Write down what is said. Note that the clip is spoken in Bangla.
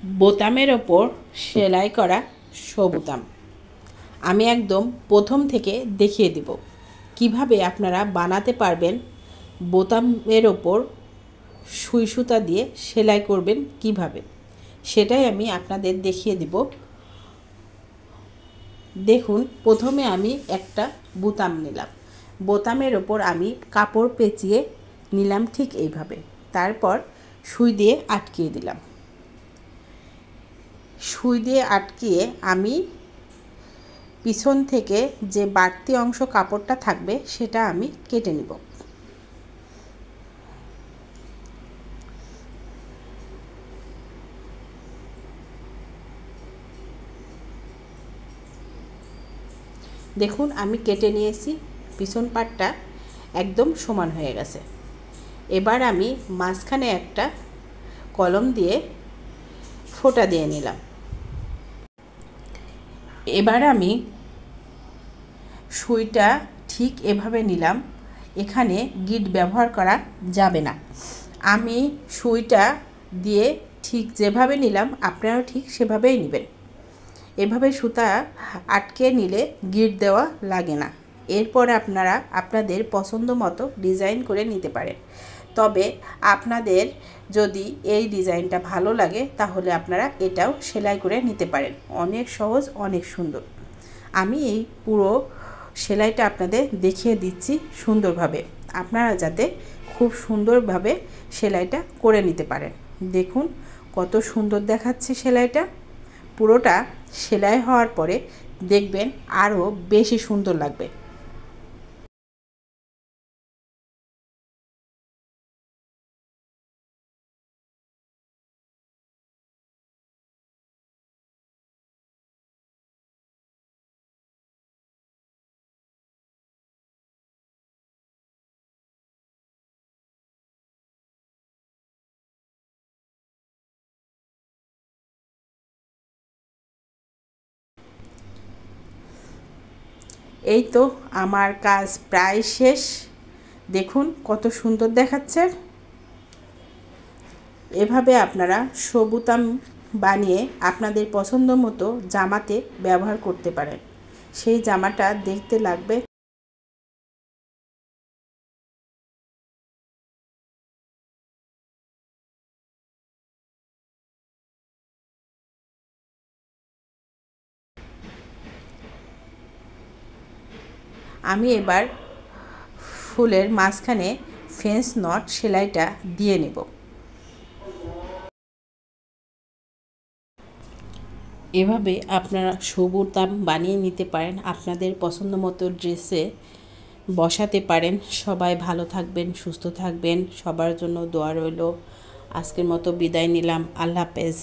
বোতামের ওপর সেলাই করা সবুতাম। আমি একদম প্রথম থেকে দেখিয়ে দিব কিভাবে আপনারা বানাতে পারবেন। বোতামের ওপর সুই সুতা দিয়ে সেলাই করবেন কিভাবে, সেটাই আমি আপনাদের দেখিয়ে দিব। দেখুন, প্রথমে আমি একটা বোতাম নিলাম। বোতামের ওপর আমি কাপড় পেঁচিয়ে নিলাম ঠিক এইভাবে। তারপর সুই দিয়ে আটকিয়ে দিলাম। সুই দিয়ে আটকিয়ে আমি পিছন থেকে যে বাড়তি অংশ কাপড়টা থাকবে সেটা আমি কেটে নিব। দেখুন, আমি কেটে নিয়েছি। পিছন পাটটা একদম সমান হয়ে গেছে। এবার আমি মাঝখানে একটা কলম দিয়ে ফোঁটা দিয়ে নিলাম। এবার আমি সুইটা ঠিক এভাবে নিলাম। এখানে গিট ব্যবহার করা যাবে না। আমি সুইটা দিয়ে ঠিক যেভাবে নিলাম আপনারাও ঠিক সেভাবেই নেবেন। এভাবে সুতা আটকে নিলে গিট দেওয়া লাগে না। এরপর আপনারা আপনাদের পছন্দ মতো ডিজাইন করে নিতে পারেন। তবে আপনাদের যদি এই ডিজাইনটা ভালো লাগে তাহলে আপনারা এটাও সেলাই করে নিতে পারেন। অনেক সহজ, অনেক সুন্দর। আমি এই পুরো সেলাইটা আপনাদের দেখিয়ে দিচ্ছি সুন্দরভাবে, আপনারা যাতে খুব সুন্দরভাবে সেলাইটা করে নিতে পারেন। দেখুন কত সুন্দর দেখাচ্ছে সেলাইটা। পুরোটা সেলাই হওয়ার পরে দেখবেন আরও বেশি সুন্দর লাগবে। এই তো আমার কাজ প্রায় শেষ। দেখুন কত সুন্দর দেখাচ্ছে। এভাবে আপনারা সবুতাম বানিয়ে আপনাদের পছন্দ মতো জামাতে ব্যবহার করতে পারেন। সেই জামাটা দেখতে লাগবে। আমি এবার ফুলের মাঝখানে ফ্রেঞ্চ নট সেলাইটা দিয়ে নেব। এভাবে আপনারা সবুতাম বানিয়ে নিতে পারেন, আপনাদের পছন্দ মতো ড্রেসে বসাতে পারেন। সবাই ভালো থাকবেন, সুস্থ থাকবেন, সবার জন্য দোয়া রইল। আজকের মতো বিদায় নিলাম। আল্লাহ হাফেজ।